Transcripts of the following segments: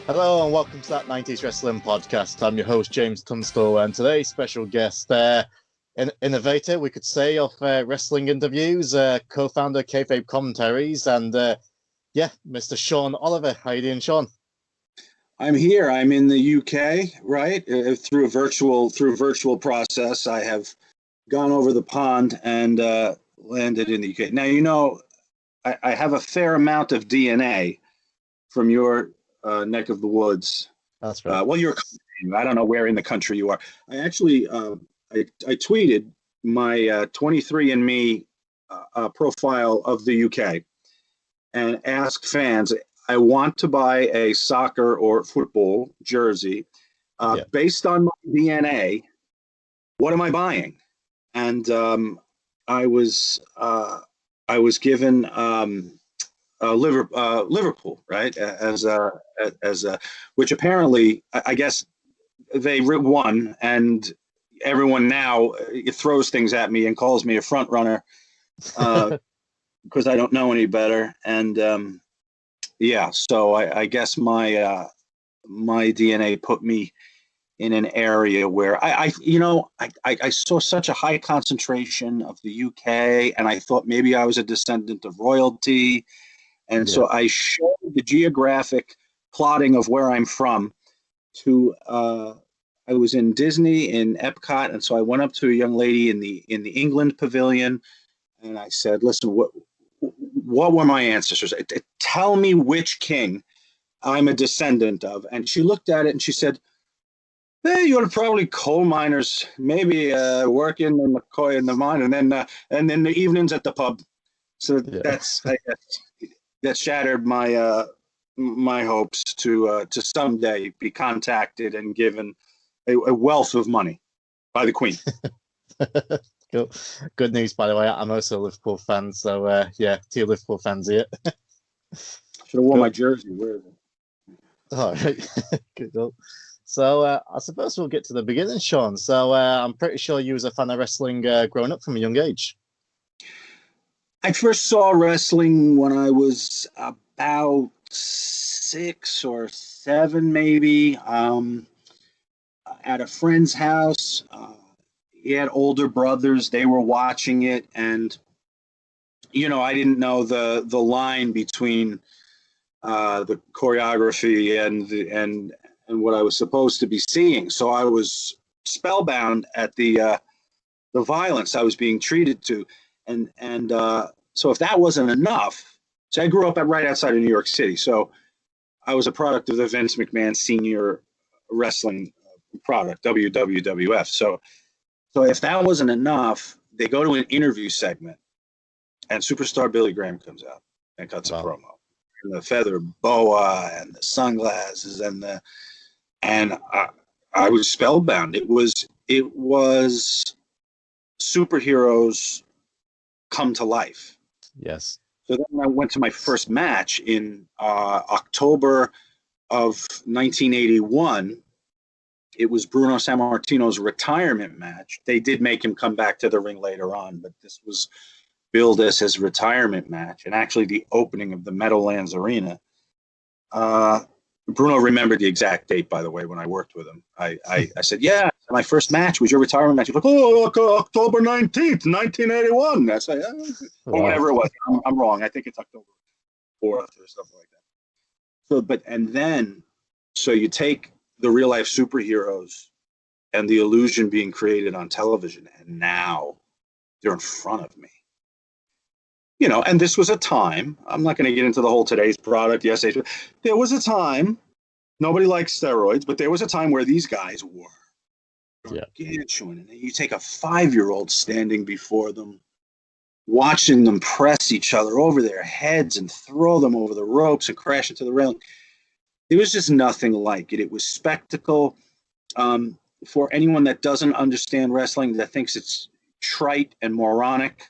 Hello and welcome to that 90s Wrestling Podcast. I'm your host, James Tunstall, and today's special guest, innovator, we could say, of wrestling interviews, co-founder Kayfabe Commentaries, and Mr. Sean Oliver. How you doing, Sean? I'm here. I'm in the UK, right? Through a virtual process, I have gone over the pond and landed in the UK. Now, I have a fair amount of DNA from your neck of the woods. That's right. Well, you're, I don't know where in the country you are. I actually, I tweeted my 23andMe profile of the UK and asked fans, I want to buy a soccer or football jersey based on my DNA. What am I buying? And I was given Liverpool, right? As which apparently, I guess they won, and everyone now throws things at me and calls me a front runner because I don't know any better. And so I guess my DNA put me in an area where I saw such a high concentration of the UK, and I thought maybe I was a descendant of royalty. And so I showed the geographic plotting of where I'm from to, I was in Disney in Epcot. And so I went up to a young lady in the England pavilion, and I said, listen, what were my ancestors? Tell me which king I'm a descendant of. And she looked at it and she said, you're probably coal miners, maybe working in the mine, and then the evenings at the pub. So that's, I guess, that shattered my my hopes to someday be contacted and given a wealth of money by the Queen. Cool. Good news, by the way. I'm also a Liverpool fan, so two Liverpool fans here. Should have worn my jersey. Where is it? All right. Good. So I suppose we'll get to the beginning, Sean. So I'm pretty sure you was a fan of wrestling growing up from a young age. I first saw wrestling when I was about 6 or 7, maybe, at a friend's house. He had older brothers. They were watching it. And, I didn't know the line between the choreography and what I was supposed to be seeing. So I was spellbound at the violence I was being treated to. And so if that wasn't enough, so I grew up right outside of New York City. So I was a product of the Vince McMahon senior wrestling product, WWF. So if that wasn't enough, they go to an interview segment, and superstar Billy Graham comes out and cuts a promo. And the feather boa and the sunglasses and I was spellbound. It was superheroes come to life. Yes. So then I went to my first match in October of 1981. It was Bruno Sammartino's retirement match. They did make him come back to the ring later on, but this was billed as his retirement match, and actually the opening of the Meadowlands Arena. Bruno remembered the exact date, by the way, when I worked with him. I said, yeah, my first match was your retirement match. He's like, October 19th, 1981. I said, or whatever it was. I'm wrong. I think it's October 4th or something like that. So you take the real life superheroes and the illusion being created on television, and now they're in front of me. And this was a time, I'm not going to get into the whole today's product. Yes, there was a time, nobody likes steroids, but there was a time where these guys were gargantuan. And you take a 5-year-old standing before them, watching them press each other over their heads and throw them over the ropes and crash into the railing. It was just nothing like it. It was spectacle. For anyone that doesn't understand wrestling, that thinks it's trite and moronic,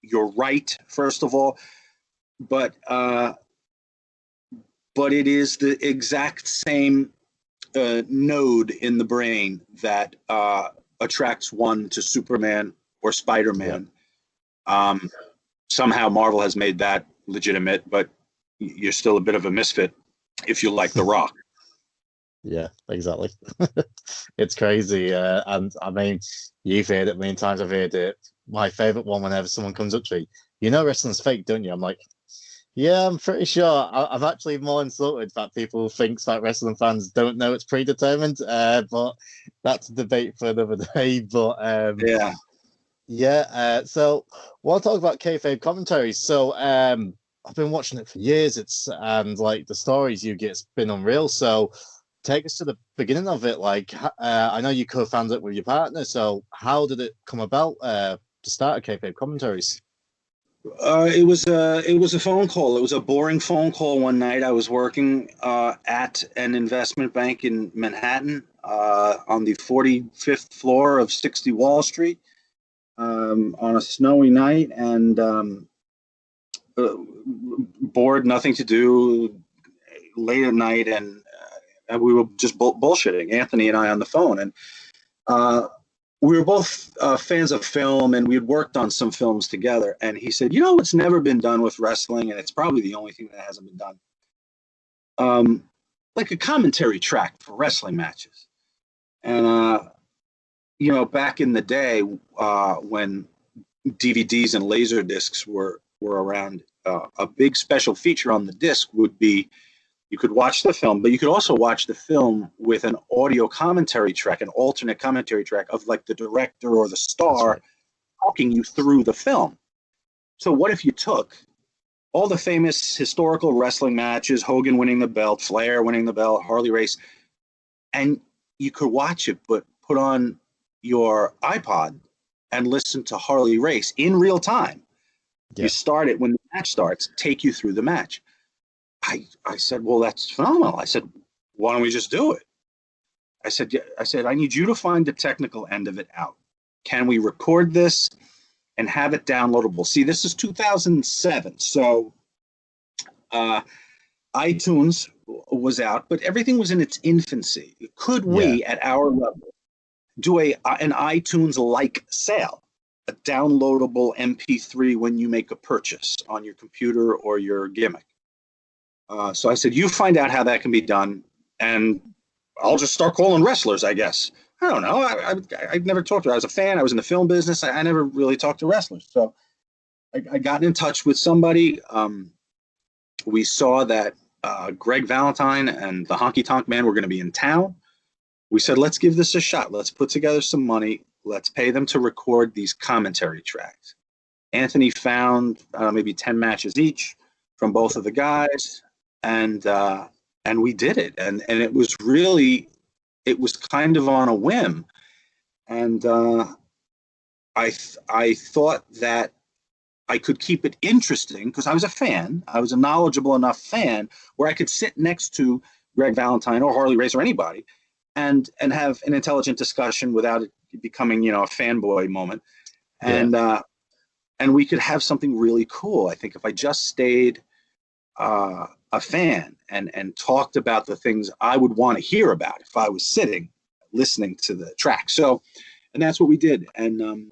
you're right, first of all, but it is the exact same node in the brain that attracts one to Superman or Spider-Man. Somehow Marvel has made that legitimate, but you're still a bit of a misfit if you like The Rock. Yeah, exactly. It's crazy. And I mean, you've heard it many times. I've heard it. My favorite one whenever someone comes up to me, you know, wrestling's fake, don't you? I'm like, yeah, I'm pretty sure. I'm actually more insulted that people think that wrestling fans don't know it's predetermined. But that's a debate for another day. But Yeah. yeah. So we'll talk about kayfabe commentaries. So I've been watching it for years. It's and like the stories you get's been unreal. So take us to the beginning of it. Like I know you co-founded it with your partner. So how did it come about to start a kayfabe commentaries? It was a phone call. It was a boring phone call one night. I was working at an investment bank in Manhattan on the 45th floor of 60 Wall Street on a snowy night, and bored, nothing to do, late at night, and we were just bullshitting, Anthony and I, on the phone, and uh, we were both fans of film, and we had worked on some films together. And he said, "You know, what's never been done with wrestling, and it's probably the only thing that hasn't been done, like a commentary track for wrestling matches." And back in the day when DVDs and laser discs were around, a big special feature on the disc would be you could watch the film, but you could also watch the film with an audio commentary track, an alternate commentary track of like the director or the star talking you through the film. So what if you took all the famous historical wrestling matches, Hogan winning the belt, Flair winning the belt, Harley Race, and you could watch it, but put on your iPod and listen to Harley Race in real time. Yeah. You start it when the match starts, take you through the match. I said, well, that's phenomenal. I said, why don't we just do it? I said, I need you to find the technical end of it out. Can we record this and have it downloadable? See, this is 2007. So iTunes was out, but everything was in its infancy. Could we, at our level, do an iTunes-like sale, a downloadable MP3 when you make a purchase on your computer or your gimmick? So I said, you find out how that can be done, and I'll just start calling wrestlers, I guess. I don't know. I've never talked to her. I was a fan. I was in the film business. I never really talked to wrestlers. So I got in touch with somebody. We saw that Greg Valentine and the Honky Tonk Man were going to be in town. We said, let's give this a shot. Let's put together some money. Let's pay them to record these commentary tracks. Anthony found maybe 10 matches each from both of the guys. And we did it, and it was kind of on a whim, and I thought that I could keep it interesting because I was a fan. I was a knowledgeable enough fan where I could sit next to Greg Valentine or Harley Race or anybody, and have an intelligent discussion without it becoming a fanboy moment, and we could have something really cool. I think if I just stayed a fan and talked about the things I would want to hear about if I was sitting listening to the track. So, and that's what we did. And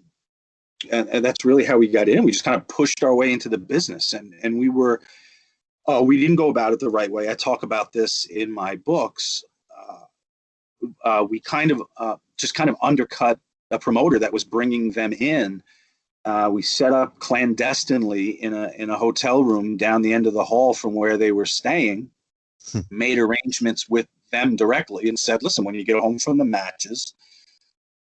that's really how we got in. We just kind of pushed our way into the business, and we didn't go about it the right way. I talk about this in my books. We kind of undercut a promoter that was bringing them in. We set up clandestinely in a hotel room down the end of the hall from where they were staying, made arrangements with them directly, and said, listen, when you get home from the matches,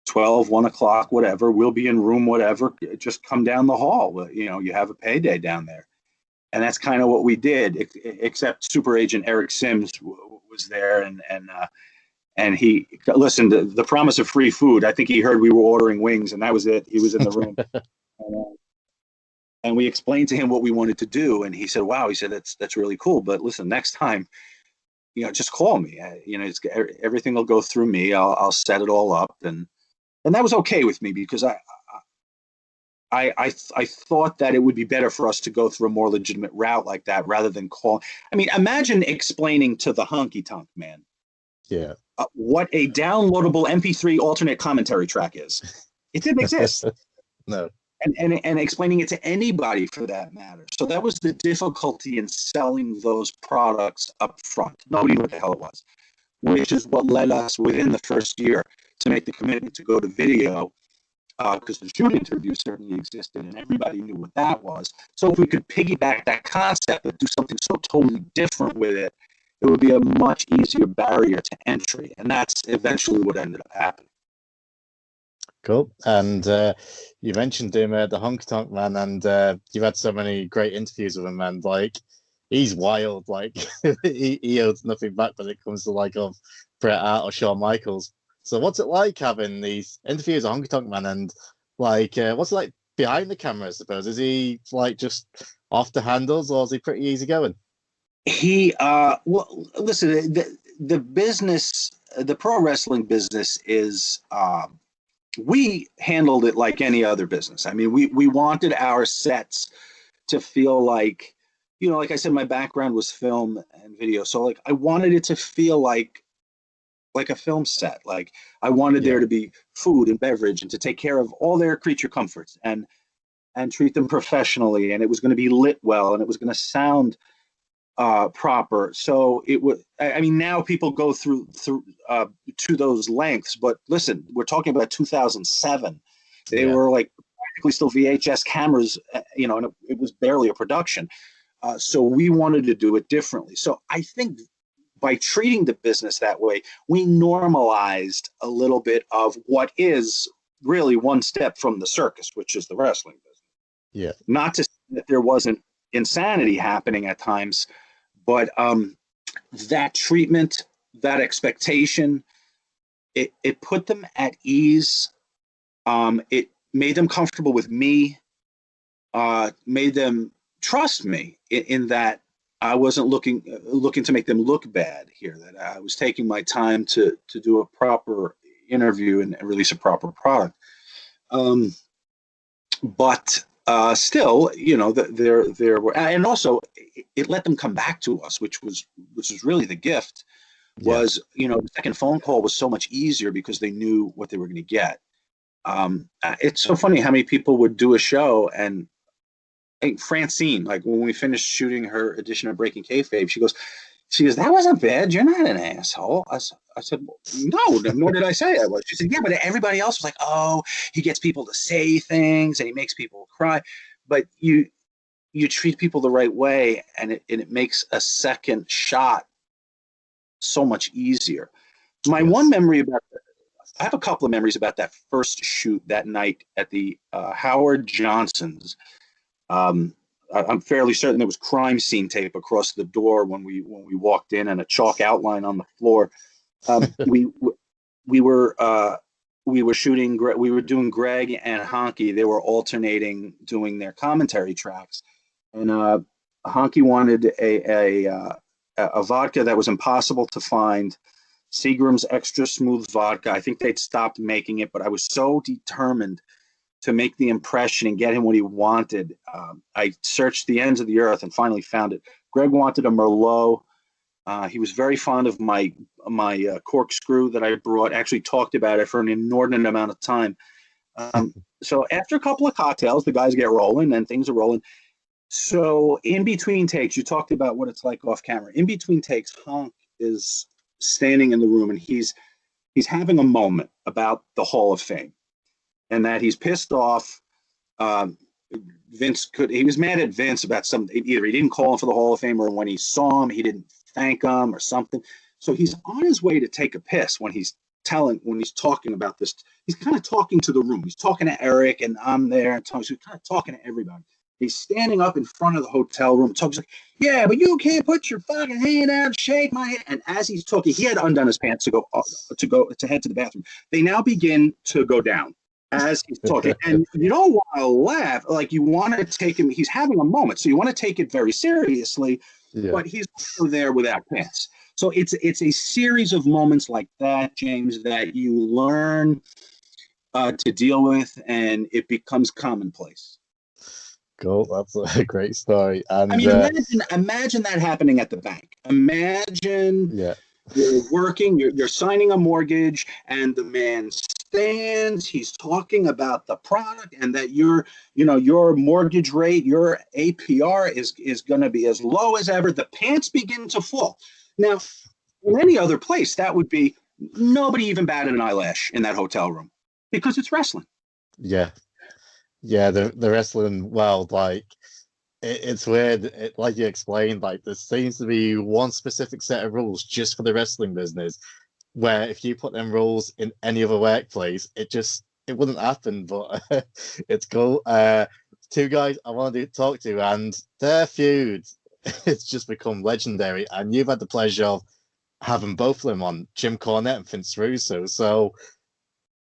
12, 1 o'clock, whatever, we'll be in room whatever, just come down the hall. You have a payday down there. And that's kind of what we did, except super agent Eric Sims was there, and he listened to the promise of free food. I think he heard we were ordering wings, and that was it. He was in the room. And we explained to him what we wanted to do, and he said, wow, he said, that's really cool, but listen, next time, just call me. Everything will go through me. I'll set it all up, and that was okay with me, because I thought that it would be better for us to go through a more legitimate route like that rather than call. I mean, imagine explaining to the Honky Tonk Man what a downloadable MP3 alternate commentary track is. It didn't exist. No. And explaining it to anybody for that matter. So that was the difficulty in selling those products up front. Nobody knew what the hell it was. which is what led us within the first year to make the commitment to go to video, because the shoot interview certainly existed and everybody knew what that was. So if we could piggyback that concept but do something so totally different with it, it would be a much easier barrier to entry. And that's eventually what ended up happening. Cool. And you mentioned him, the honky tonk man, and you've had so many great interviews with him, and like he's wild. Like he holds nothing back when it comes to like of Bret Hart or Shawn Michaels. So what's it like having these interviews with honky tonk man, and like what's it like behind the camera? I suppose, is he like just off the handles, or is he pretty easygoing? He well, listen, the business, the pro wrestling business is. We handled it like any other business. I mean, we wanted our sets to feel like, you know, like I said, my background was film and video. So like I wanted it to feel like a film set. Like I wanted there to be food and beverage and to take care of all their creature comforts and treat them professionally. And it was going to be lit well and it was going to sound proper. So it would, I mean, now people go through to those lengths, but listen, we're talking about 2007. They were like practically still VHS cameras, you know, and it was barely a production. So we wanted to do it differently. So I think by treating the business that way, we normalized a little bit of what is really one step from the circus, which is the wrestling business. Yeah. Not to say that there wasn't insanity happening at times, but that treatment, that expectation, it put them at ease. It made them comfortable with me, made them trust me in that I wasn't looking to make them look bad here, that I was taking my time to do a proper interview and release a proper product. But still, you know, there were, and also it let them come back to us, which was really the gift. Was, you know, the second phone call was so much easier because they knew what they were going to get. It's so funny how many people would do a show, and Francine, like when we finished shooting her edition of Breaking Kayfabe, she goes, that wasn't bad. You're not an asshole. I said, well, no, nor did I say I was. She said, yeah, but everybody else was like, oh, he gets people to say things and he makes people cry. But you treat people the right way, and it makes a second shot so much easier. My one memory about that, I have a couple of memories about that first shoot that night at the Howard Johnson's. I'm fairly certain there was crime scene tape across the door when we walked in, and a chalk outline on the floor. We were shooting. We were doing Greg and Honky. They were alternating doing their commentary tracks, and Honky wanted a vodka that was impossible to find. Seagram's Extra Smooth Vodka. I think they'd stopped making it, but I was so determined to make the impression and get him what he wanted. I searched the ends of the earth and finally found it. Greg wanted a Merlot. He was very fond of my corkscrew that I brought, actually talked about it for an inordinate amount of time. So after a couple of cocktails, the guys get rolling and things are rolling. So in between takes, you talked about what it's like off camera. In between takes, Honk is standing in the room and he's having a moment about the Hall of Fame, and that he's pissed off. He was mad at Vince about something. Either he didn't call him for the Hall of Fame, or when he saw him, he didn't thank him or something. So he's on his way to take a piss when he's talking about this. He's kind of talking to the room. He's talking to Eric, and I'm there, and he's kind of talking to everybody. He's standing up in front of the hotel room, talking like, yeah, but you can't put your fucking hand out and shake my hand. And as he's talking, he had undone his pants to head to the bathroom. They now begin to go down as he's talking. And you don't want to laugh. Like, you want to take him. He's having a moment. So you want to take it very seriously, but he's also there without pants. So it's a series of moments like that, James, that you learn to deal with, and it becomes commonplace. Cool, that's a great story. And I mean, imagine that happening at the bank. Imagine you're working, you're signing a mortgage, and the man stands. He's talking about the product, and that your mortgage rate, your APR is going to be as low as ever. The pants begin to fall. Now, In any other place, that would be nobody even batted an eyelash in that hotel room because it's wrestling. Yeah, yeah. The wrestling world, like it's weird. Like you explained, like there seems to be one specific set of rules just for the wrestling business, where if you put them rules in any other workplace, it wouldn't happen. But it's cool. Two guys I wanted to talk to, and their feud it's just become legendary. And you've had the pleasure of having both of them on, Jim Cornette and Vince Russo. So,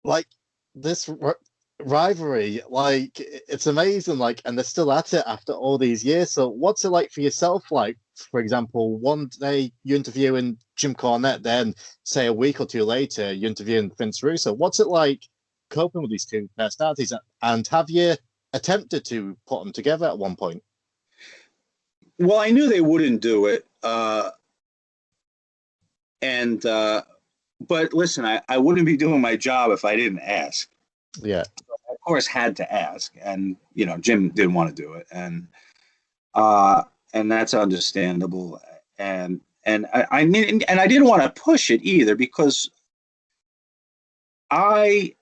like this rivalry, like it's amazing. Like, and they're still at it after all these years. So, what's it like for yourself? Like, for example, one day you interviewing Jim Cornette, then say a week or two later you interviewing Vince Russo. What's it like coping with these two personalities? And have you attempted to put them together at one point? Well, I knew they wouldn't do it. But listen, I wouldn't be doing my job if I didn't ask. Yeah. Of course, had to ask, and Jim didn't want to do it, and that's understandable. And I mean, and I didn't want to push it either because I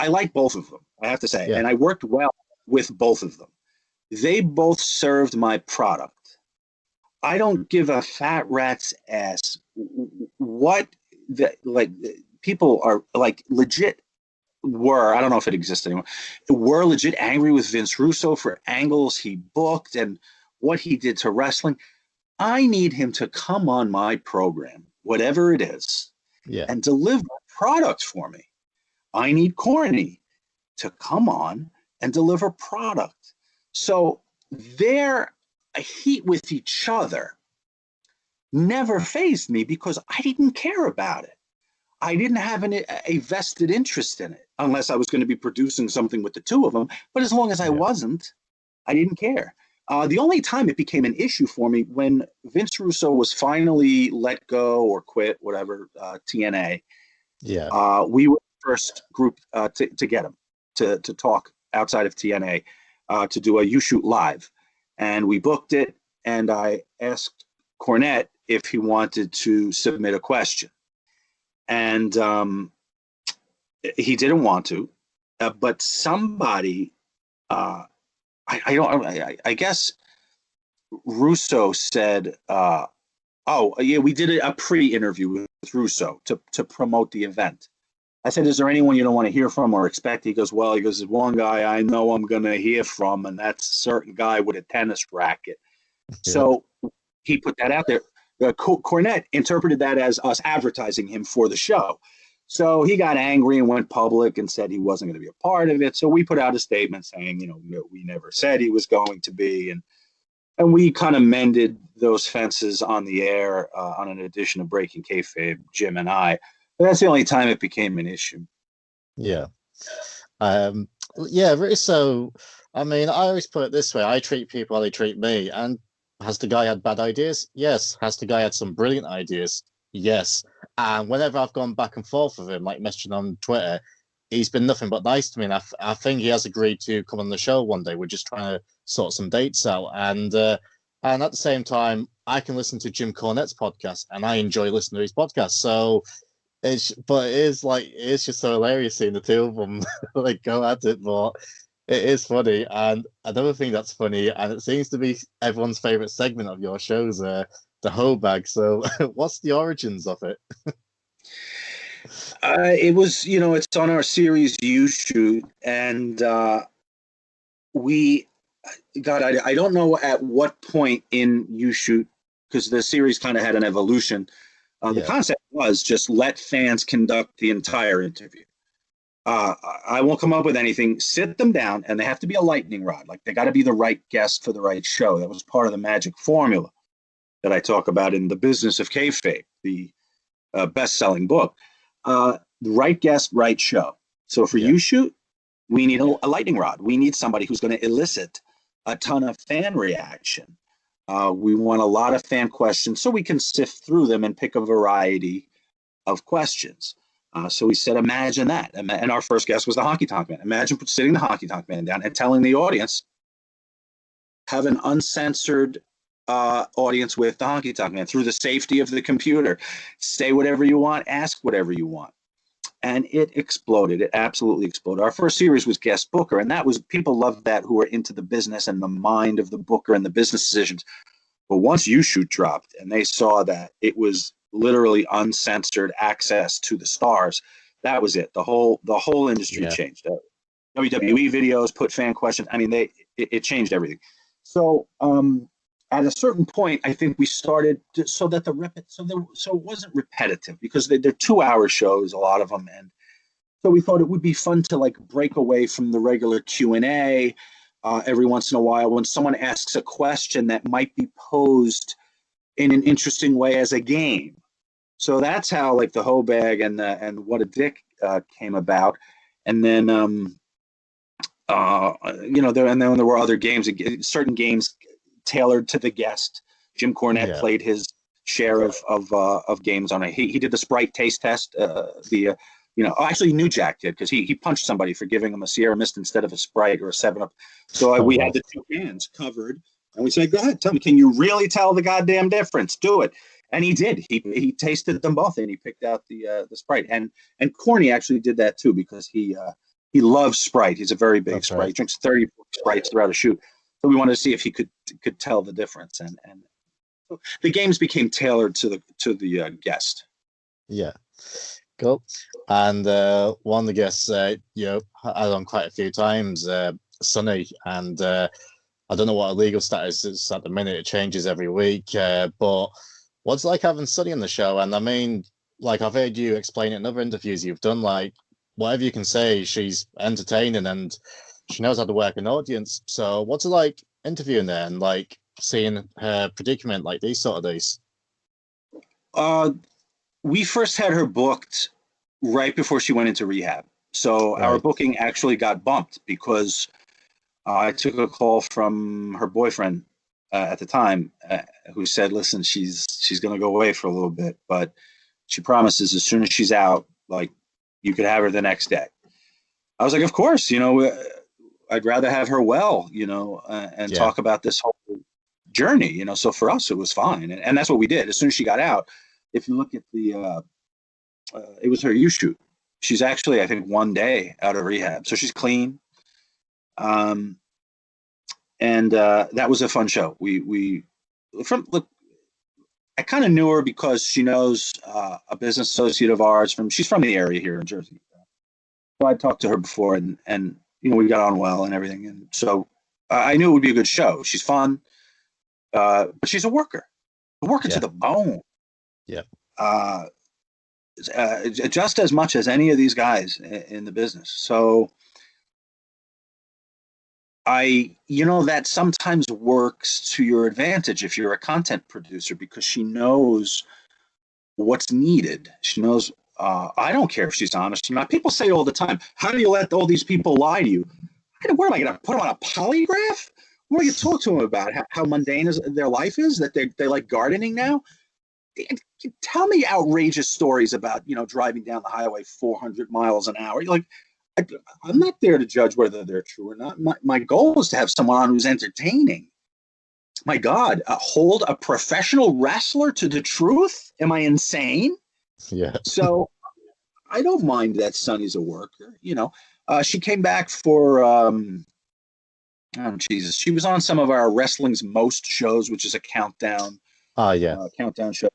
like both of them, I have to say, and I worked well with both of them. They both served my product. I don't give a fat rat's ass what people are like legit I don't know if it exists anymore, were legit angry with Vince Russo for angles he booked and what he did to wrestling. I need him to come on my program, whatever it is, and deliver product for me. I need Corny to come on and deliver product. So their heat with each other never fazed me because I didn't care about it. I didn't have a vested interest in it unless I was going to be producing something with the two of them. But as long as I wasn't, I didn't care. The only time it became an issue for me when Vince Russo was finally let go or quit, whatever, TNA. Yeah. We were the first group to get him to talk outside of TNA to do a Youshoot live. And we booked it. And I asked Cornette if he wanted to submit a question. And he didn't want to, but somebody, I guess Russo said, oh, yeah, we did a pre-interview with Russo to promote the event. I said, is there anyone you don't want to hear from or expect? He goes, there's one guy I know I'm going to hear from, and that's a certain guy with a tennis racket. Yeah. So he put that out there. Cornette interpreted that as us advertising him for the show. So he got angry and went public and said he wasn't going to be a part of it. So we put out a statement saying, we never said he was going to be. And we kind of mended those fences on the air on an edition of Breaking Kayfabe, Jim and I. But that's the only time it became an issue. Yeah. So, I mean, I always put it this way. I treat people how they treat me. And has the guy had bad ideas? Yes. Has the guy had some brilliant ideas? Yes. And whenever I've gone back and forth with him, like messaging on Twitter, he's been nothing but nice to me. And I think he has agreed to come on the show one day. We're just trying to sort some dates out. And at the same time, I can listen to Jim Cornette's podcast and I enjoy listening to his podcast. So it's just so hilarious seeing the two of them like go at it. But it is funny. And another thing that's funny, and it seems to be everyone's favorite segment of your shows, the hoe bag. So what's the origins of it? It was, it's on our series Youshoot, and I don't know at what point in Youshoot, because the series kind of had an evolution. The concept was just let fans conduct the entire interview. I won't come up with anything. Sit them down, and they have to be a lightning rod. Like, they got to be the right guest for the right show. That was part of the magic formula that I talk about in The Business of Kayfabe, the best-selling book. The right guest, right show. So for Youshoot, we need a lightning rod. We need somebody who's going to elicit a ton of fan reaction. We want a lot of fan questions so we can sift through them and pick a variety of questions. So we said, imagine that. And our first guest was the Honky Tonk Man. Imagine sitting the Honky Tonk Man down and telling the audience, have an uncensored audience with the Honky Tonk Man through the safety of the computer. Say whatever you want, ask whatever you want. And it exploded. It absolutely exploded. Our first series was guest booker, and that was, people loved that who were into the business and the mind of the booker and the business decisions. But once Youshoot dropped and they saw that it was literally uncensored access to the stars, that was it. The whole industry changed. WWE videos put fan questions. I mean, it changed everything. So at a certain point, I think we started so it wasn't repetitive, because they're 2-hour shows, a lot of them, and so we thought it would be fun to like break away from the regular Q&A every once in a while when someone asks a question that might be posed in an interesting way as a game. So that's how like the Hoe Bag and What a Dick came about, and then then there were other games, certain games tailored to the guest. Jim Cornette played his share of games on it. He did the Sprite taste test. Actually New Jack did, because he punched somebody for giving him a Sierra Mist instead of a Sprite or a 7-Up. So we had the two cans covered, and we said, "Go ahead, tell me, can you really tell the goddamn difference? Do it." And he did. He tasted them both, and he picked out the Sprite. And Corny actually did that too, because he loves Sprite. He's a very big Sprite. He drinks 30 Sprites throughout a shoot. So we wanted to see if he could tell the difference, and so the games became tailored to the guest. Yeah, cool. And one of the guests had on quite a few times, Sonny, and I don't know what her legal status is at the minute. It changes every week, but what's it like having Sonny on the show? And I mean, like, I've heard you explain it in other interviews you've done, like, whatever you can say, she's entertaining and she knows how to work an audience. So what's it like interviewing her and like seeing her predicament like these sort of days? We first had her booked right before she went into rehab. So our booking actually got bumped because I took a call from her boyfriend at the time, who said, "Listen, she's going to go away for a little bit, but she promises as soon as she's out, like, you could have her the next day." I was like, "Of course, I'd rather have her well, and talk about this whole journey, So for us, it was fine, and that's what we did. As soon as she got out, if you look at the, it was her Youshoot. She's actually, I think, 1 day out of rehab, so she's clean. And that was a fun show. I kind of knew her because she knows a business associate of ours she's from the area here in Jersey. So I talked to her before, and we got on well and everything. And so I knew it would be a good show. She's fun, but she's a worker to the bone. Yeah. Just as much as any of these guys in the business. So that sometimes works to your advantage if you're a content producer, because she knows what's needed. She knows, I don't care if she's honest or not. People say all the time, "How do you let all these people lie to you?" What am I going to put them on a polygraph? What do you talk to them about? How mundane their life is, that they like gardening now? Tell me outrageous stories about, driving down the highway 400 miles an hour. You're like, I'm not there to judge whether they're true or not. My goal is to have someone on who's entertaining. My God, hold a professional wrestler to the truth? Am I insane? Yeah. So I don't mind that Sonny's a worker. She came back for, Jesus. She was on some of our Wrestling's Most shows, which is a countdown. Countdown show.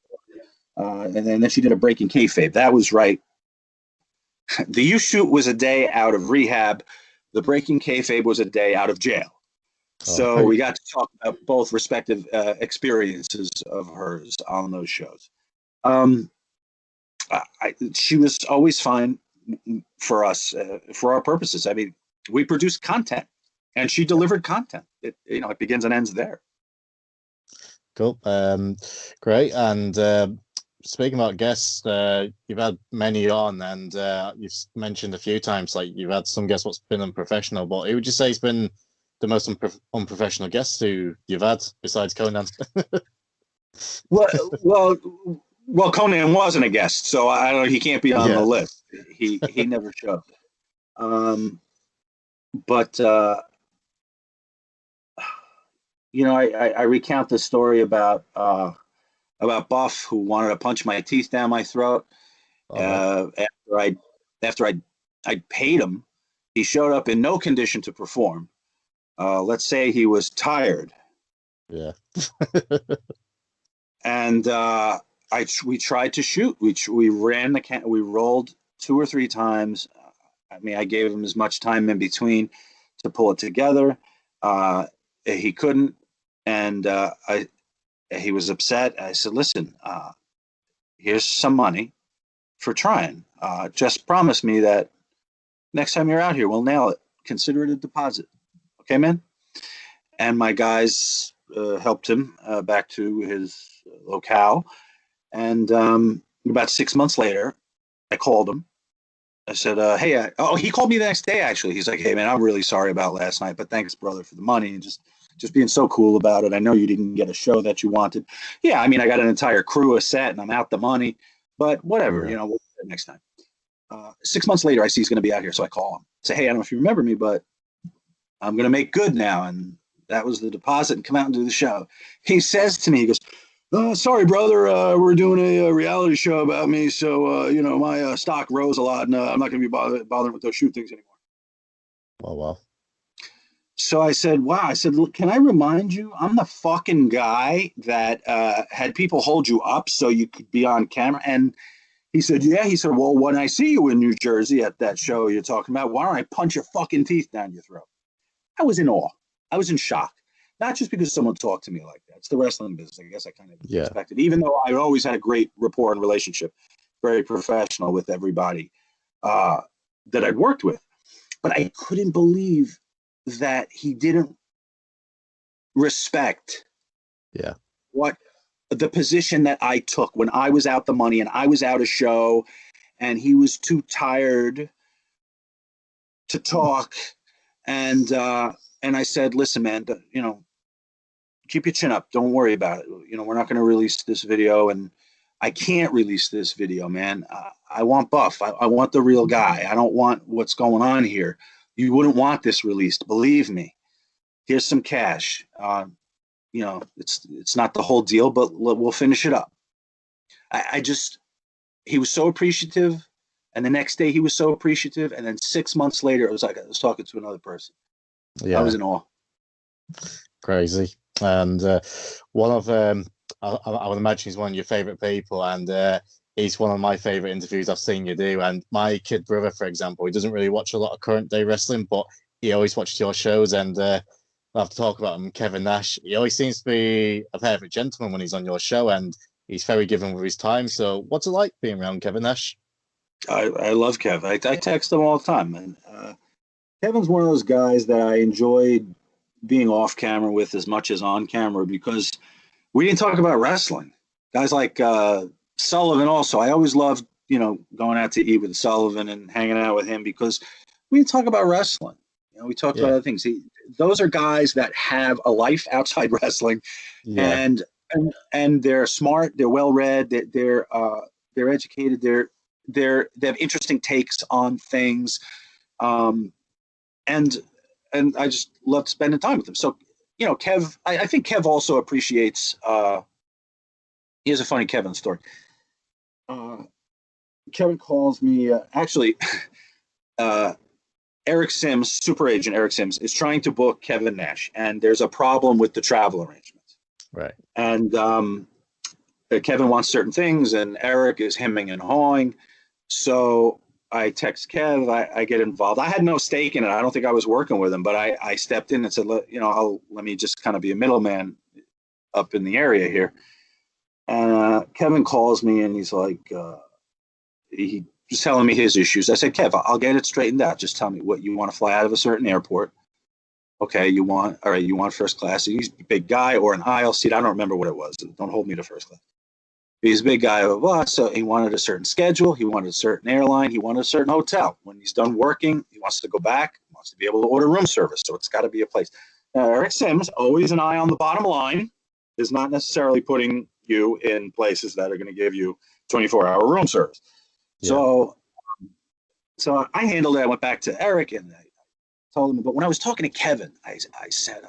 And then she did a Breaking Kayfabe. That was right. The Youshoot was a day out of rehab. The Breaking Kayfabe was a day out of jail. So we got to talk about both respective experiences of hers on those shows. She was always fine for us, for our purposes. I mean, we produced content, and she delivered content. It begins and ends there. Cool. Great. And speaking about guests, you've had many on, and you've mentioned a few times, like, you've had some guests what's been unprofessional, but who would you say has been the most unprofessional guest who you've had besides Conan? well, Conan wasn't a guest, so I don't know. He can't be on the list. He never showed. But I recount the story about Buff, who wanted to punch my teeth down my throat. All right. After I paid him, he showed up in no condition to perform. Let's say he was tired, Yeah. and we tried to shoot. We ran we rolled 2 or 3 times. I mean, I gave him as much time in between to pull it together. He couldn't, and he was upset. I said, "Listen, here's some money for trying. Just promise me that next time you're out here, we'll nail it. Consider it a deposit, okay, man?" And my guys helped him back to his locale. And about 6 months later, I called him. I said, "Hey," he called me the next day. Actually, he's like, "Hey, man, I'm really sorry about last night, but thanks, brother, for the money and just being so cool about it. I know you didn't get a show that you wanted. Yeah, I mean, I got an entire crew, a set, and I'm out the money, but whatever, Yeah. we'll do it next time." 6 months later, I see he's going to be out here, so I call him. I say, "Hey, I don't know if you remember me, but I'm going to make good now, and that was the deposit, and come out and do the show." He says to me, he goes, "Sorry, brother, we're doing a reality show about me, so my stock rose a lot, and I'm not going to be bothering with those shoot things anymore." Oh, well. So I said, "Wow." I said, "Look, can I remind you, I'm the fucking guy that had people hold you up so you could be on camera." And he said, "Yeah." He said, "Well, when I see you in New Jersey at that show you're talking about, why don't I punch your fucking teeth down your throat?" I was in awe. I was in shock. Not just because someone talked to me like that. It's the wrestling business. I guess I kind of Yeah. expected, even though I always had a great rapport and relationship, very professional with everybody that I'd worked with. But I couldn't believe that he didn't respect Yeah. what the position that I took when I was out the money and I was out a show and he was too tired to talk. And I said, "Listen, man, keep your chin up. Don't worry about it. We're not going to release this video, and I can't release this video, man. I want Buff. I want the real guy. I don't want what's going on here. You wouldn't want this released. Believe me. Here's some cash. It's not the whole deal, but we'll finish it up." He was so appreciative. And the next day he was so appreciative. And then 6 months later, it was like I was talking to another person. I Yeah. was in awe. Crazy. And one of I would imagine he's one of your favorite people, and he's one of my favorite interviews I've seen you do. And my kid brother, for example, he doesn't really watch a lot of current day wrestling, but he always watches your shows. And I have to talk about him, Kevin Nash. He always seems to be a perfect gentleman when he's on your show, and he's very given with his time. So, what's it like being around Kevin Nash? I love Kev. I text him all the time. And Kevin's one of those guys that I enjoyed being off camera with as much as on camera because we didn't talk about wrestling. Guys like Sullivan also. I always loved, going out to eat with Sullivan and hanging out with him because we didn't talk about wrestling. We talked about Yeah. other things. Those are guys that have a life outside wrestling, Yeah. and they're smart, they're well read, they're educated, they have interesting takes on things, and I just love spending time with them. So Kev, I think Kev also appreciates. Here's a funny Kevin story. Kevin calls me actually. Eric Sims, super agent Eric Sims, is trying to book Kevin Nash, and there's a problem with the travel arrangements. Right. And Kevin wants certain things, and Eric is hemming and hawing. So I text Kev. I get involved. I had no stake in it. I don't think I was working with him, but I stepped in and said, let me just kind of be a middleman up in the area here. And Kevin calls me, and he's like, he was telling me his issues. I said, "Kev, I'll get it straightened out. Just tell me what you want to fly out of a certain airport. Okay, you want first class. He's a big guy or an aisle seat. I don't remember what it was. Don't hold me to first class. He's a big guy, blah, blah, blah. So he wanted a certain schedule. He wanted a certain airline. He wanted a certain hotel. When he's done working, he wants to go back. He wants to be able to order room service. So it's got to be a place. Now, Eric Sims, always an eye on the bottom line, is not necessarily putting you in places that are going to give you 24-hour room service. Yeah. So I handled it. I went back to Eric and I told him. But when I was talking to Kevin, I said,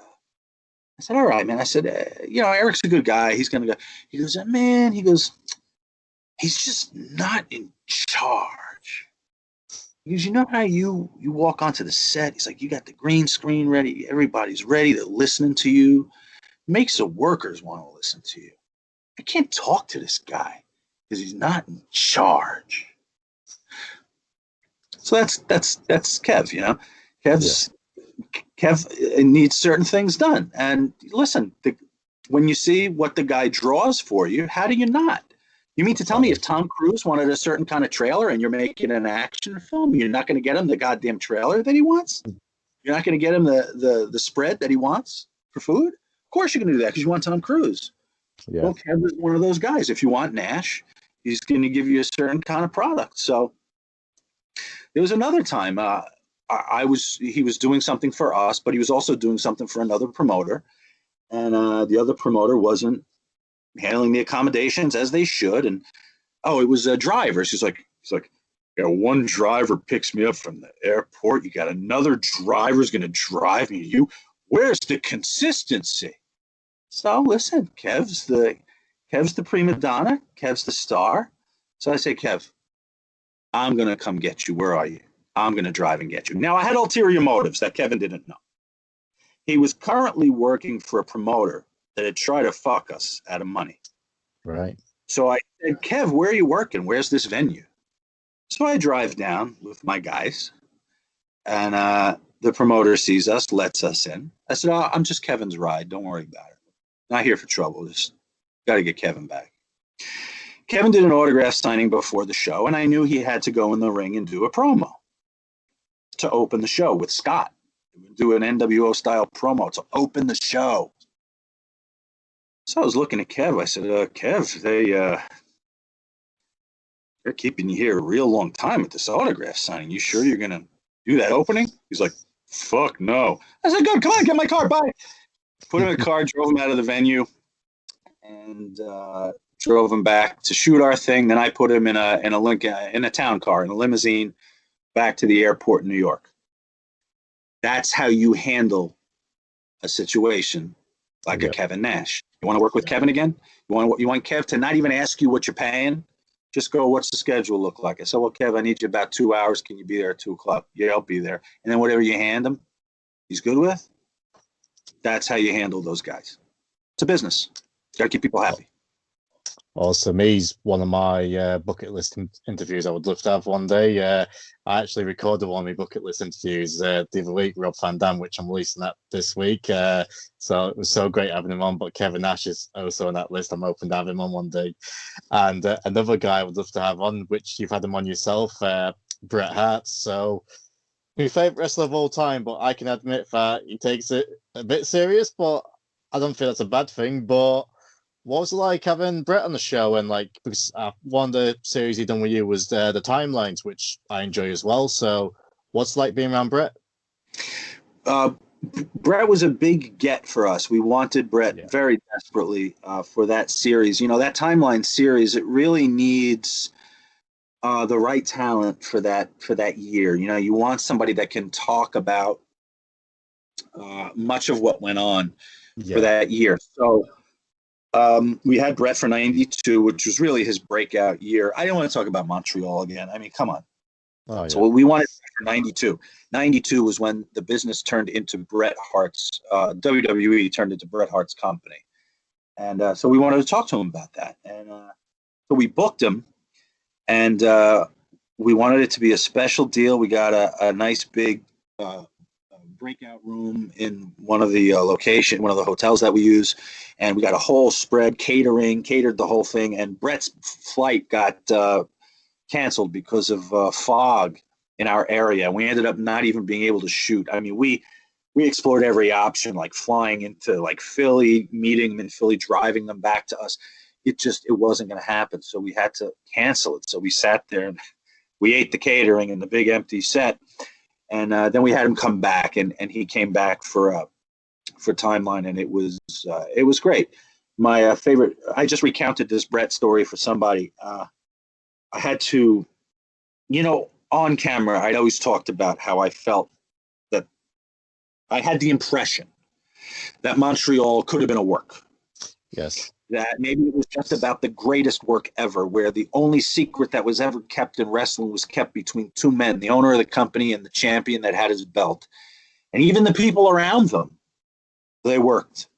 I said, all right, man. I said, Eric's a good guy. He's going to go. He goes, man, he's just not in charge. He goes, you know how you walk onto the set? He's like, you got the green screen ready. Everybody's ready. They're listening to you. Makes the workers want to listen to you. I can't talk to this guy because he's not in charge. So that's Kev, Kev needs certain things done. And listen, when you see what the guy draws for you, how do you not? You mean to tell me if Tom Cruise wanted a certain kind of trailer and you're making an action film, you're not going to get him the goddamn trailer that he wants? You're not going to get him the spread that he wants for food? Of course you're going to do that because you want Tom Cruise. Yeah. Well, Kev is one of those guys. If you want Nash, he's going to give you a certain kind of product. So there was another time he was doing something for us, but he was also doing something for another promoter. And the other promoter wasn't handling the accommodations as they should. And it was drivers. He's like, one driver picks me up from the airport. You got another driver's going to drive me. Where's the consistency? So listen, Kev's the prima donna. Kev's the star. So I say, Kev, I'm going to come get you. Where are you? I'm going to drive and get you. Now, I had ulterior motives that Kevin didn't know. He was currently working for a promoter that had tried to fuck us out of money. Right. So I said, Kev, where are you working? Where's this venue? So I drive down with my guys, and the promoter sees us, lets us in. I said, I'm just Kevin's ride. Don't worry about it. Not here for trouble. Just got to get Kevin back. Kevin did an autograph signing before the show, and I knew he had to go in the ring and do a promo to open the show with Scott. Do an NWO style promo to open the show. So I was looking at Kev. I said, Kev, they're keeping you here a real long time at this autograph signing. You sure you're going to do that opening? He's like, fuck no. I said, good, come on, get my car, bye. Put him in a car, drove him out of the venue, and drove him back to shoot our thing. Then I put him in a town car, in a limousine, back to the airport in New York. That's how you handle a situation like a Kevin Nash. You want to work with Kevin again? You want Kev to not even ask you what you're paying? Just go, what's the schedule look like? I said, well, Kev, I need you about 2 hours. Can you be there at 2:00? Yeah, I'll be there. And then whatever you hand him, he's good with. That's how you handle those guys. It's a business. You got to keep people happy. Awesome. He's one of my bucket list interviews I would love to have one day. I actually recorded one of my bucket list interviews the other week, Rob Van Dam, which I'm releasing that this week. So it was so great having him on. But Kevin Nash is also on that list. I'm hoping to have him on one day. And another guy I would love to have on, which you've had him on yourself, Bret Hart. So my favorite wrestler of all time, but I can admit that he takes it a bit serious, but I don't feel that's a bad thing. But what was it like having Bret on the show? And because one of the series he done with you was the Timelines, which I enjoy as well. So what's it like being around Bret? Bret was a big get for us. We wanted Bret very desperately for that series. That Timeline series, it really needs the right talent for that year. You want somebody that can talk about much of what went on for that year. So we had Bret for 92, which was really his breakout year. I didn't want to talk about Montreal again. I mean, come on. So we wanted for 92. 92 was when the business turned into Bret Hart's, WWE turned into Bret Hart's company. And so we wanted to talk to him about that. And so we booked him, and we wanted it to be a special deal. We got a nice big breakout room in one of the hotels that we use, and we got a whole spread, catered the whole thing. And Bret's flight got canceled because of fog in our area. We ended up not even being able to shoot. I mean, we explored every option, like flying into Philly, meeting them in Philly, driving them back to us. It wasn't going to happen. So we had to cancel it. So we sat there and we ate the catering in the big empty set. And then we had him come back, and he came back for Timeline, and it was great. My favorite. I just recounted this Bret story for somebody. I had to, on camera, I'd always talked about how I felt that I had the impression that Montreal could have been a work. Yes. That maybe it was just about the greatest work ever, where the only secret that was ever kept in wrestling was kept between two men, the owner of the company and the champion that had his belt. And even the people around them, they worked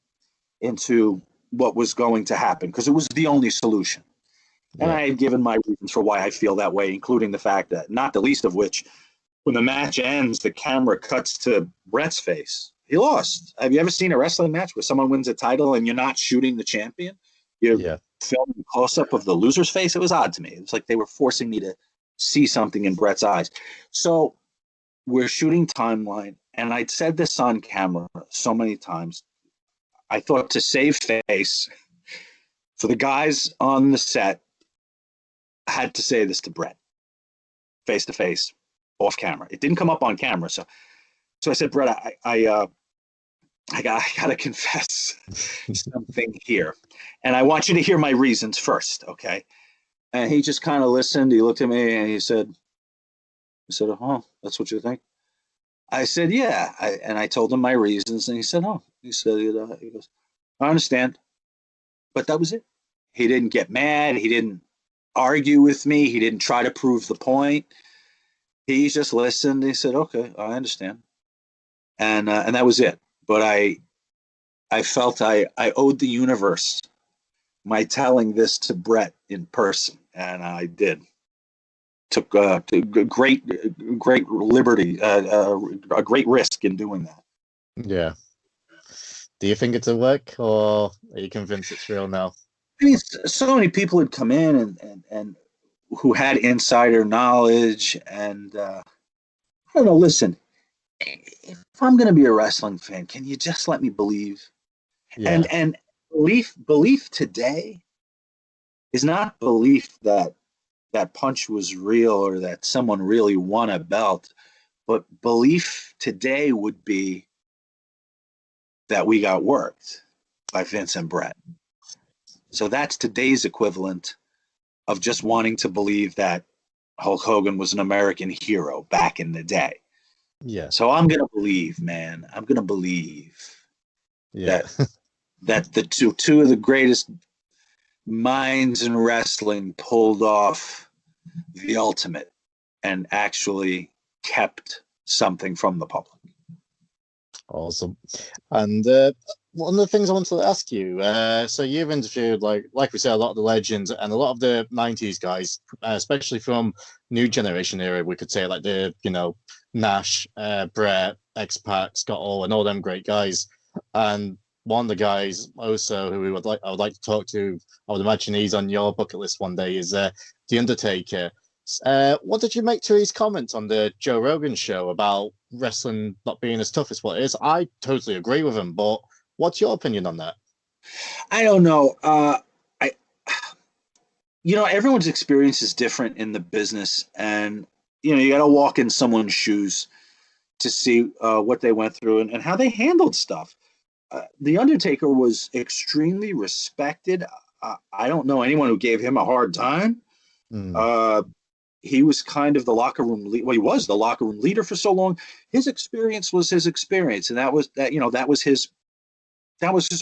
into what was going to happen because it was the only solution. And I had given my reasons for why I feel that way, including the fact that, not the least of which, when the match ends, the camera cuts to Bret's face. He lost. Have you ever seen a wrestling match where someone wins a title and you're not shooting the champion? You're filming a close-up of the loser's face. It was odd to me. It was like they were forcing me to see something in Bret's eyes. So we're shooting Timeline, and I'd said this on camera so many times. I thought to save face for the guys on the set, I had to say this to Bret, face to face, off camera. It didn't come up on camera, so I said, Bret, I gotta confess something here, and I want you to hear my reasons first, okay? And he just kind of listened. He looked at me and he said, "Oh, that's what you think?" I said, "Yeah," and I told him my reasons, and he said, "Oh," he said, he goes, "I understand," but that was it. He didn't get mad. He didn't argue with me. He didn't try to prove the point. He just listened. He said, "Okay, I understand," and that was it. But I felt I owed the universe my telling this to Bret in person, and I did. Took a great liberty, a great risk in doing that. Yeah. Do you think it's a work, or are you convinced it's real now? I mean, so many people had come in and who had insider knowledge, and I don't know. Listen, if I'm going to be a wrestling fan, can you just let me believe? Yeah. And belief today is not belief that punch was real or that someone really won a belt, but belief today would be that we got worked by Vince and Bret. So that's today's equivalent of just wanting to believe that Hulk Hogan was an American hero back in the day. Yeah. So I'm going to believe, man. I'm going to believe that the two of the greatest minds in wrestling pulled off the ultimate and actually kept something from the public. Awesome. And one of the things I wanted to ask you, so you've interviewed, like we said, a lot of the legends and a lot of the 90s guys, especially from new generation era, we could say, like the, Nash, Bret, X-Pac, Scott Hall, and all them great guys. And one of the guys also who I would like to talk to, I would imagine he's on your bucket list one day, is The Undertaker. What did you make to his comments on the Joe Rogan show about wrestling not being as tough as what it is? I totally agree with him, but what's your opinion on that? I don't know. Everyone's experience is different in the business, and you got to walk in someone's shoes to see what they went through and how they handled stuff. The Undertaker was extremely respected. I don't know anyone who gave him a hard time. He was kind of the locker room leader. Well, he was the locker room leader for so long. His experience was his experience, and that was his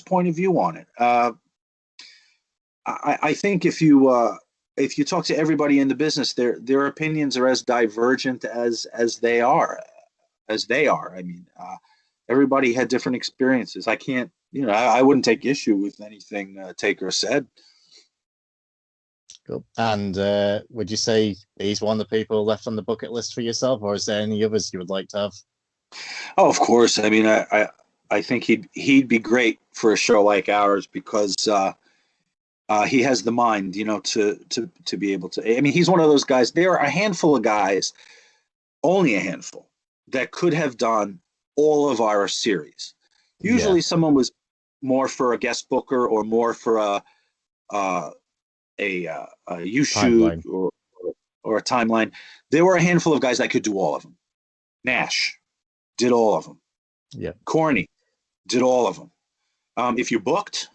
point of view on it. I think if you talk to everybody in the business, their opinions are as divergent as they are. I mean, everybody had different experiences. I can't, I wouldn't take issue with anything Taker said. Cool. And would you say he's one of the people left on the bucket list for yourself, or is there any others you would like to have? Oh, of course. I mean, I think he'd be great for a show like ours because he has the mind, to be able to. I mean, he's one of those guys. There are a handful of guys, only a handful, that could have done all of our series. Usually, someone was more for a guest booker or more for a Youshoot or a Timeline. There were a handful of guys that could do all of them. Nash did all of them. Yeah. Corny did all of them. If you booked,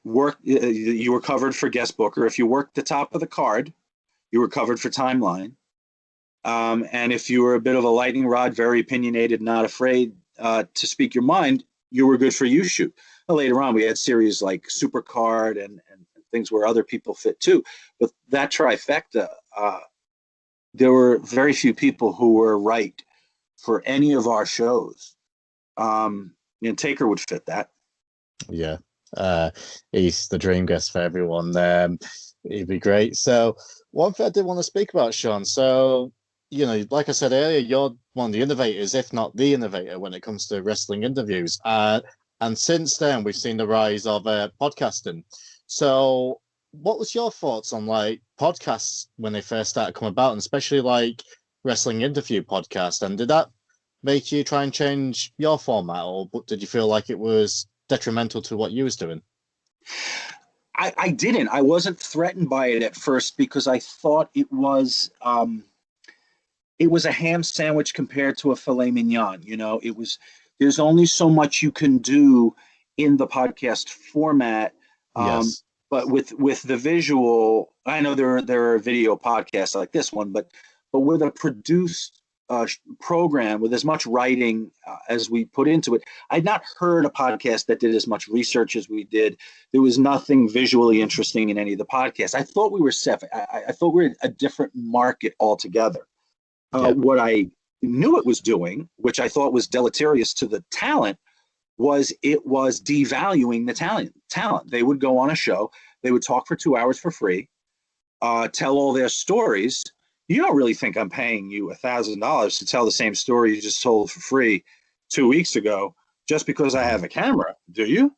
you were covered for guest booker. If you worked the top of the card, you were covered for Timeline. And if you were a bit of a lightning rod, very opinionated, not afraid to speak your mind, you were good for Youshoot. Later on, we had series like Supercard and things where other people fit too. But that trifecta, there were very few people who were right for any of our shows. Taker would fit that. Yeah. He's the dream guest for everyone. He'd be great. So one thing I did want to speak about, Sean. So, like I said earlier, you're one of the innovators, if not the innovator, when it comes to wrestling interviews. And since then, we've seen the rise of podcasting. So what was your thoughts on podcasts when they first started coming about, and especially wrestling interview podcasts? And did that make you try and change your format, or did you feel like it was detrimental to what you was doing? I didn't. I wasn't threatened by it at first because I thought it was a ham sandwich compared to a filet mignon. There's only so much you can do in the podcast format. Yes. But with the visual, I know there are video podcasts like this one, but with a produced program with as much writing as we put into it, I'd not heard a podcast that did as much research as we did. There was nothing visually interesting in any of the podcasts. I thought we were separate. I thought we were a different market altogether. What I knew it was doing, which I thought was deleterious to the talent, was devaluing the talent. They would go on a show, they would talk for 2 hours for free, tell all their stories. You don't really think I'm paying you $1,000 to tell the same story you just told for free 2 weeks ago just because I have a camera, do you?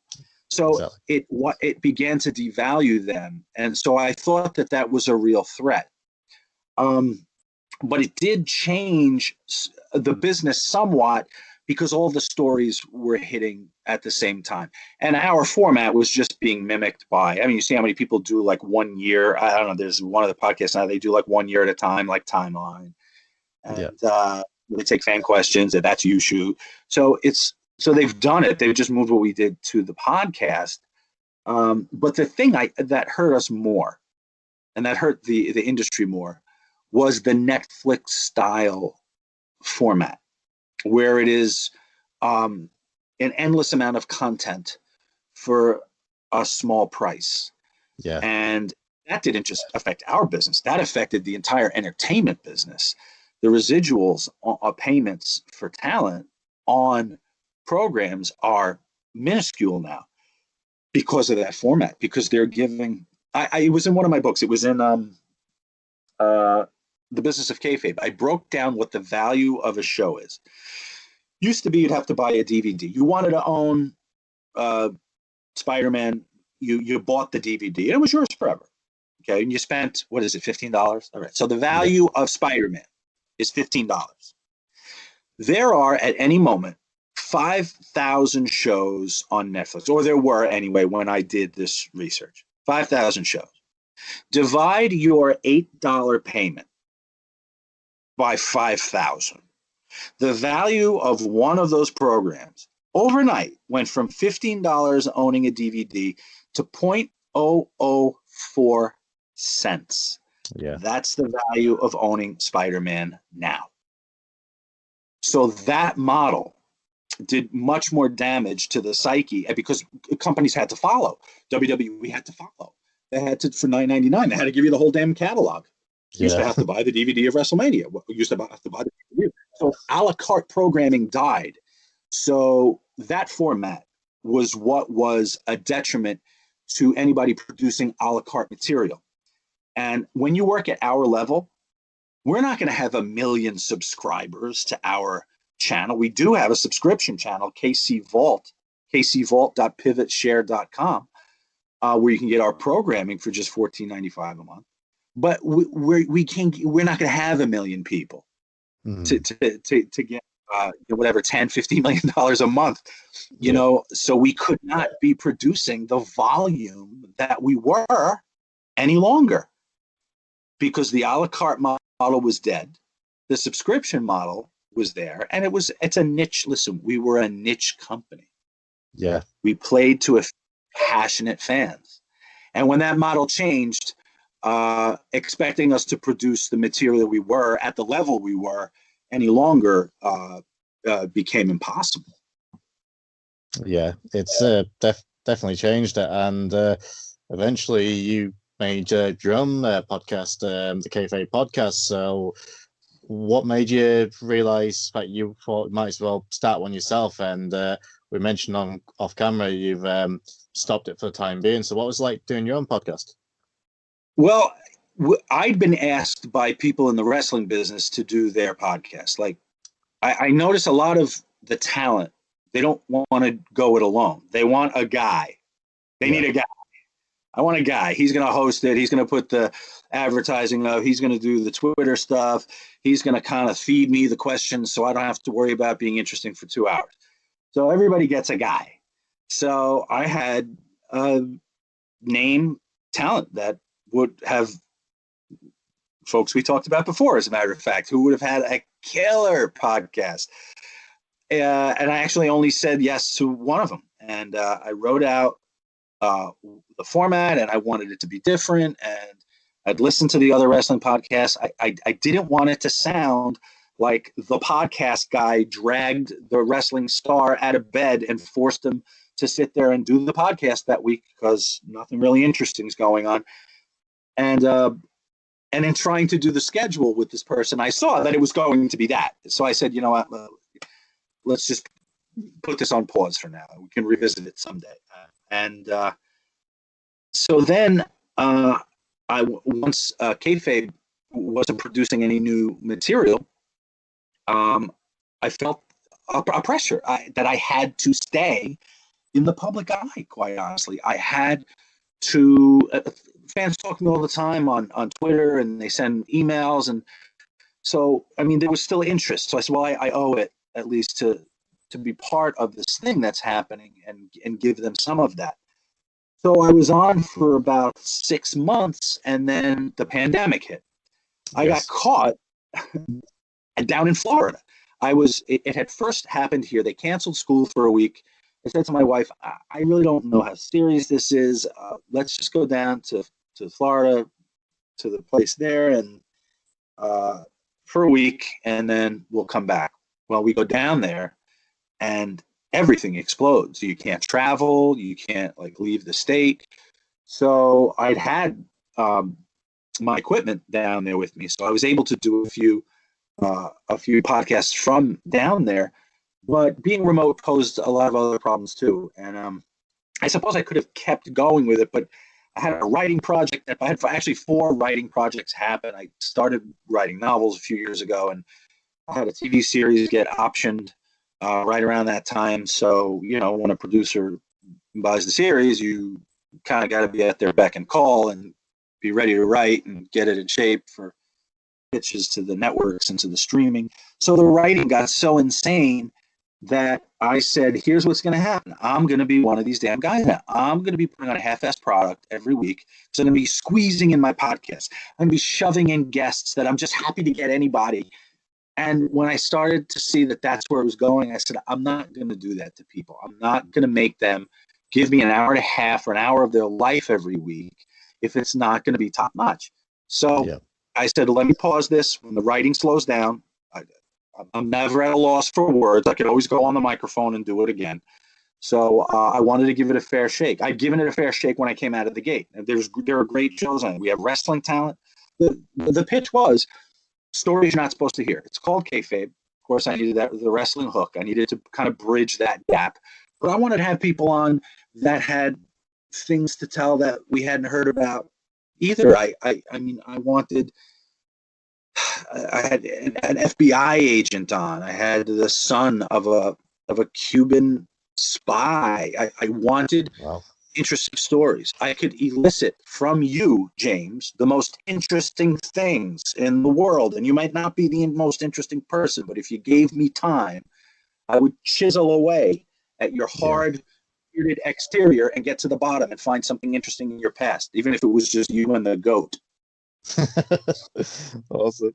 So exactly. It began to devalue them. And so I thought that was a real threat. But it did change the business somewhat because all the stories were hitting at the same time. And our format was just being mimicked by, you see how many people do 1 year. I don't know, there's one of the podcasts now, they do 1 year at a time, Timeline. And they take fan questions, and that's Youshoot. So they've done it. They've just moved what we did to the podcast. But the thing that hurt us more, and that hurt the industry more, was the Netflix style format, where it is an endless amount of content for a small price. Yeah. And that didn't just affect our business, that affected the entire entertainment business. The residuals payments for talent on programs are minuscule now because of that format, because they're giving, it was in one of my books, it was in The Business of Kayfabe. I broke down what the value of a show is. Used to be you'd have to buy a DVD. You wanted to own Spider-Man, you bought the DVD, and it was yours forever. Okay, and you spent, what is it, $15? All right, so the value of Spider-Man is $15. There are, at any moment, 5,000 shows on Netflix, or there were anyway when I did this research. 5,000 shows. Divide your $8 payment by 5,000. The value of one of those programs overnight went from $15 owning a DVD to 0.004 cents. Yeah. That's the value of owning Spider-Man now. So that model did much more damage to the psyche because companies had to follow. WWE had to follow. They had to, for $9.99, they had to give you the whole damn catalog. You used to have to buy the DVD of WrestleMania. You used to have to buy the DVD. So a la carte programming died. So that format was what was a detriment to anybody producing a la carte material. And when you work at our level, we're not going to have 1 million subscribers to our channel. We do have a subscription channel, KC Vault, kcvault.pivotshare.com, where you can get our programming for just $14.95 a month. But we're not going to have 1 million people to get whatever $10-15 million a month, you know. So we could not be producing the volume that we were any longer because the a la carte model was dead. The subscription model was there, and it's a niche. Listen, we were a niche company. Yeah, we played to passionate fans, and when that model changed, expecting us to produce the material that we were at the level we were any longer became impossible. Yeah, it's definitely changed it, and eventually you made your own podcast, the Kayfabe podcast. So, what made you realize that you thought you might as well start one yourself? And we mentioned on off camera you've stopped it for the time being. So, what was it like doing your own podcast? Well, I'd been asked by people in the wrestling business to do their podcast. Like, I notice a lot of the talent, they don't want to go it alone. They want a guy. They Yeah, need a guy. I want a guy. He's going to host it. He's going to put the advertising up. He's going to do the Twitter stuff. He's going to kind of feed me the questions so I don't have to worry about being interesting for 2 hours. So everybody gets a guy. So I had a name talent that would have folks we talked about before, as a matter of fact, who would have had a killer podcast. And I actually only said yes to one of them. And I wrote out the format, and I wanted it to be different. And I'd listened to the other wrestling podcasts. I didn't want it to sound like the podcast guy dragged the wrestling star out of bed and forced him to sit there and do the podcast that week because nothing really interesting is going on. And in trying to do the schedule with this person, I saw that it was going to be that. So I said, you know what, let's just put this on pause for now. We can revisit it someday. And so then once Kayfabe wasn't producing any new material, I felt a pressure that I had to stay in the public eye, quite honestly. I had to, fans talk to me all the time on Twitter, and they send emails. And so, I mean, there was still interest. So I said, well, I owe it at least to be part of this thing that's happening and give them some of that. So I was on for about 6 months, and then the pandemic hit. I got caught down in Florida. It had first happened here. They canceled school for a week. I said to my wife, I really don't know how serious this is. Let's just go down to Florida, to the place there, and for a week, and then we'll come back. Well, we go down there, and everything explodes. You can't travel. You can't leave the state. So I'd had my equipment down there with me, so I was able to do a few podcasts from down there. But being remote posed a lot of other problems too. And I suppose I could have kept going with it, but I had a writing project. I had actually 4 writing projects happen. I started writing novels a few years ago, and I had a TV series get optioned right around that time. So, when a producer buys the series, you kind of got to be at their beck and call and be ready to write and get it in shape for pitches to the networks and to the streaming. So the writing got so insane that I said, here's what's going to happen. I'm going to be one of these damn guys now. I'm going to be putting on a half-assed product every week. So I'm going to be squeezing in my podcast. I'm going to be shoving in guests that I'm just happy to get anybody. And when I started to see that that's where it was going, I said, I'm not going to do that to people. I'm not going to make them give me an hour and a half or an hour of their life every week if it's not going to be top-notch. So I said, let me pause this. When the writing slows down, I'm never at a loss for words. I could always go on the microphone and do it again. So I wanted to give it a fair shake. I'd given it a fair shake when I came out of the gate. There are great shows on it. We have wrestling talent. The pitch was stories you're not supposed to hear. It's called Kayfabe. Of course, I needed the wrestling hook. I needed to kind of bridge that gap. But I wanted to have people on that had things to tell that we hadn't heard about either. I mean, I had an FBI agent on. I had the son of a Cuban spy. I wanted interesting stories. I could elicit from you, James, the most interesting things in the world. And you might not be the most interesting person, but if you gave me time, I would chisel away at your hard bearded exterior and get to the bottom and find something interesting in your past, even if it was just you and the goat. Awesome.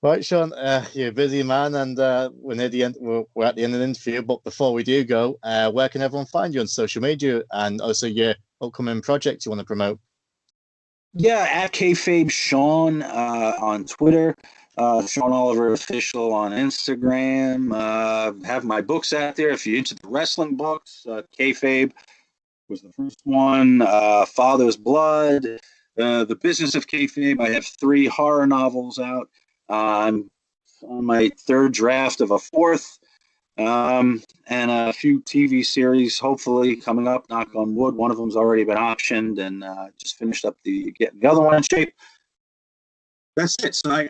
Right, Sean, you're a busy man, and we're near the end. We're at the end of the interview. But before we do go, where can everyone find you on social media, and also your upcoming project you want to promote? Yeah, at Kayfabe Sean on Twitter. Sean Oliver Official on Instagram. Have my books out there if you're into the wrestling books. Kayfabe was the first one. Father's Blood. The Business of Kayfabe. I have 3 horror novels out. I'm on my 3rd draft of a 4th. And a few TV series, hopefully coming up. Knock on wood. One of them's already been optioned, and just finished up getting the other one in shape. That's it. So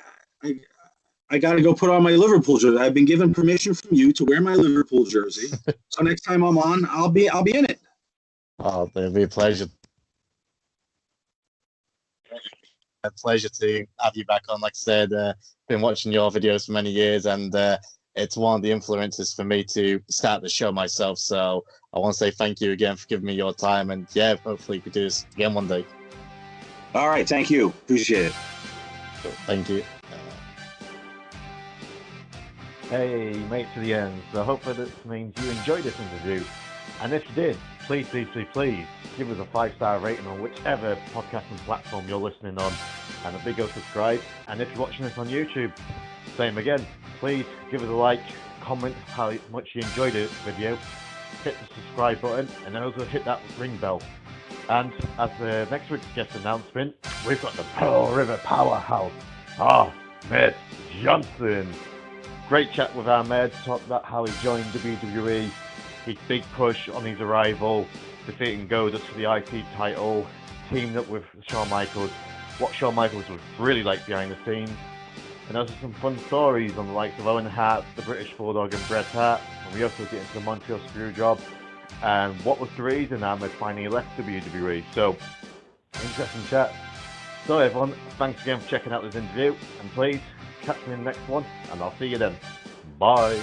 I got to go put on my Liverpool jersey. I've been given permission from you to wear my Liverpool jersey. So next time I'm on, I'll be in it. Oh, it'll be a pleasure. A pleasure to have you back on. Like I said, been watching your videos for many years, and it's one of the influences for me to start the show myself. So I want to say thank you again for giving me your time, and yeah, hopefully we could do this again one day. All right, thank you. Appreciate it. Thank you. Hey, mate to the end. So hopefully this means you enjoyed this interview. And if you did, please give us a 5-star rating on whichever podcasting platform you're listening on, and a big old subscribe. And if you're watching this on YouTube, same again. Please give us a like, comment how much you enjoyed the video, hit the subscribe button, and then also hit that ring bell. And as the next week's guest announcement, we've got the Pearl River Powerhouse, Ahmed Johnson. Great chat with Ahmed, talked about how he joined WWE, his big push on his arrival, defeating Goldust for the IC title, teamed up with Shawn Michaels, what Shawn Michaels was really like behind the scenes, and also some fun stories on the likes of Owen Hart, the British Bulldog, and Bret Hart. And we also get into the Montreal Screwjob and what was the reason Ahmed finally left WWE. So, interesting chat. So everyone, thanks again for checking out this interview, and please catch me in the next one, and I'll see you then. Bye.